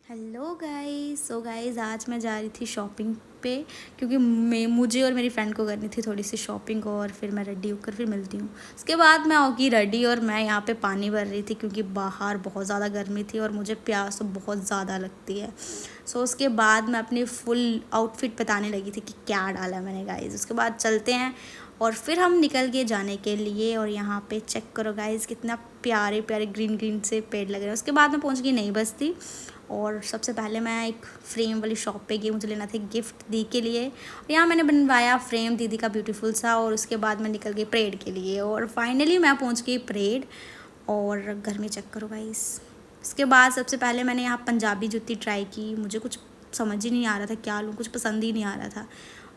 Hello guys. Guys आज मैं जा रही थी शॉपिंग पे क्योंकि मुझे और मेरी फ्रेंड को करनी थी थोड़ी सी शॉपिंग और फिर मैं रेडी होकर फिर मिलती हूँ। उसके बाद मैं होगी रेडी और मैं यहाँ पे पानी भर रही थी क्योंकि बाहर बहुत ज़्यादा गर्मी थी और मुझे प्यास तो बहुत ज़्यादा लगती है। उसके बाद मैं अपनी फुल आउटफिट बताने लगी थी कि क्या डाला मैंने गाइस। उसके बाद चलते हैं और फिर हम निकल गए जाने के लिए। और यहाँ पे चेक करो गाइस कितना प्यारे प्यारे ग्रीन ग्रीन से पेड़ लग रहे हैं। उसके बाद मैं पहुँच गई नई बस्ती और सबसे पहले मैं एक फ्रेम वाली शॉप पे गई, मुझे लेना था गिफ्ट दी के लिए। और यहाँ मैंने बनवाया फ्रेम दीदी का ब्यूटीफुल सा। और उसके बाद मैं निकल गई परेड के लिए और फाइनली मैं पहुँच गई परेड। और घर में चेक करो गाइस। उसके बाद सबसे पहले मैंने यहाँ पंजाबी जुत्ती ट्राई की, मुझे कुछ समझ ही नहीं आ रहा था क्या लूँ, कुछ पसंद ही नहीं आ रहा था।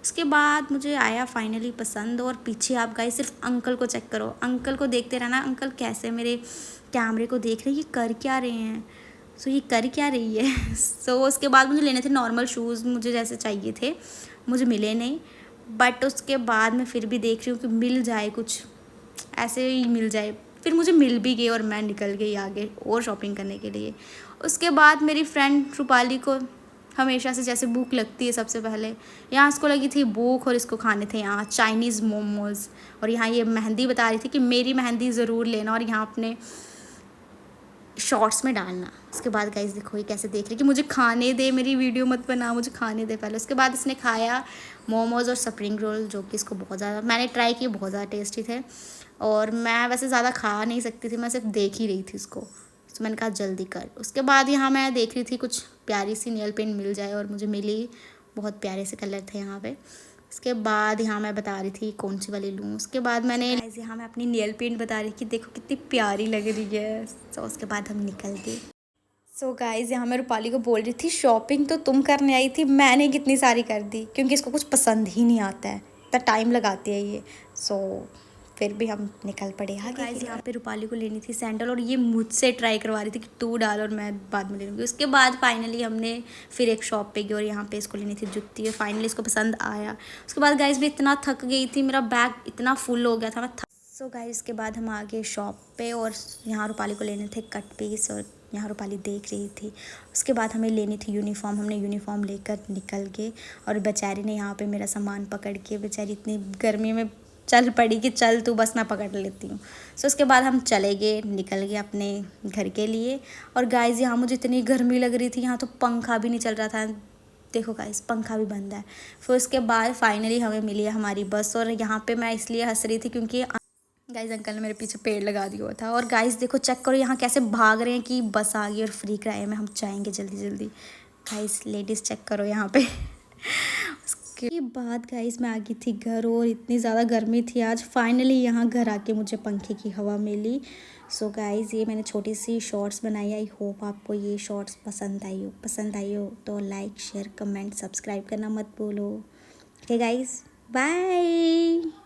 उसके बाद मुझे आया फाइनली पसंद। और पीछे आप गाइस सिर्फ अंकल को चेक करो, अंकल को देखते रहना। अंकल कैसे मेरे कैमरे को देख रहे हैं, ये कर क्या रहे हैं, ये कर क्या रही है। उसके बाद मुझे लेने थे नॉर्मल शूज़, मुझे जैसे चाहिए थे, मुझे मिले नहीं। बट उसके बाद मैं फिर भी देख रही हूँ कि मिल जाए कुछ, ऐसे ही मिल जाए। फिर मुझे मिल भी गए और मैं निकल गई आगे और शॉपिंग करने के लिए। उसके बाद मेरी फ्रेंड रूपाली को हमेशा से जैसे भूख लगती है, सबसे पहले यहाँ इसको लगी थी भूख और इसको खाने थे यहाँ चाइनीज़ मोमोज़। और यहाँ ये मेहंदी बता रही थी कि मेरी मेहंदी ज़रूर लेना और यहाँ अपने शॉर्ट्स में डालना। उसके बाद गाइस देखो ये कैसे देख रही कि मुझे खाने दे, मेरी वीडियो मत बना, मुझे खाने दे पहले। उसके बाद इसने खाया मोमोज़ और स्प्रिंग रोल, जो कि इसको बहुत ज़्यादा मैंने ट्राई किए, बहुत ज़्यादा टेस्टी थे। और मैं वैसे ज़्यादा खा नहीं सकती थी, मैं सिर्फ देख ही रही थी इसको, तो मैंने कहा जल्दी कर। उसके बाद यहाँ मैं देख रही थी कुछ प्यारी सी नेल पेंट मिल जाए और मुझे मिली, बहुत प्यारे से कलर थे यहाँ पे। उसके बाद यहाँ मैं बता रही थी कौन सी वाली लूँ। उसके बाद मैंने यहाँ मैं अपनी नेल पेंट बता रही थी, देखो कितनी प्यारी लग रही है। उसके बाद हम निकल गए। गाइज़ यहाँ मैं रूपाली को बोल रही थी शॉपिंग तो तुम करने आई थी, मैंने कितनी सारी कर दी क्योंकि इसको कुछ पसंद ही नहीं आता है, इतना टाइम लगाती है ये। फिर भी हम निकल पड़े। हाँ गाइज़ यहाँ पे रूपाली को लेनी थी सैंडल और ये मुझसे ट्राई करवा रही थी कि तू डाल और मैं बाद में ले लूँगी। उसके बाद फाइनली हमने फिर एक शॉप पे गई और यहाँ पे इसको लेनी थी जुत्ती और फाइनली इसको पसंद आया। उसके बाद गाइज़ मैं इतना थक गई थी, मेरा बैग इतना फुल हो गया था, मैं गाइज़ इसके बाद हम आ गए शॉप पे और यहाँ रूपाली को लेने थे कट पीस और यहाँ रूपाली देख रही थी। उसके बाद हमें लेनी थी यूनिफॉर्म, हमने यूनिफॉर्म लेकर निकल गए। और बेचारी ने यहाँ पे मेरा सामान पकड़ के, बेचारी इतनी गर्मी में चल पड़ी कि चल तू बस मैं पकड़ लेती हूँ। उसके बाद हम चले गए, निकल गए अपने घर के लिए। और गाइज़ यहाँ मुझे इतनी गर्मी लग रही थी, यहाँ तो पंखा भी नहीं चल रहा था, देखो गाइस पंखा भी बंद है। फिर उसके बाद फाइनली हमें मिली है हमारी बस। और यहाँ पे मैं इसलिए हंस रही थी क्योंकि गाइस अंकल ने मेरे पीछे पेड़ लगा दिया हुआ था। और गाइस देखो चेक करो यहाँ कैसे भाग रहे हैं कि बस आ गई और फ्री किराए में हम जाएंगे जल्दी जल्दी। गाइस लेडीज़ चेक करो यहाँ पे। उसके बाद गाइस मैं आ गई थी घर और इतनी ज़्यादा गर्मी थी आज, फाइनली यहाँ घर आके मुझे पंखे की हवा मिली। गाइस ये मैंने छोटी सी शॉर्ट्स बनाई, आई होप आपको ये शॉर्ट्स पसंद आई हो तो लाइक शेयर कमेंट सब्सक्राइब करना मत भूलो। Okay guys, bye.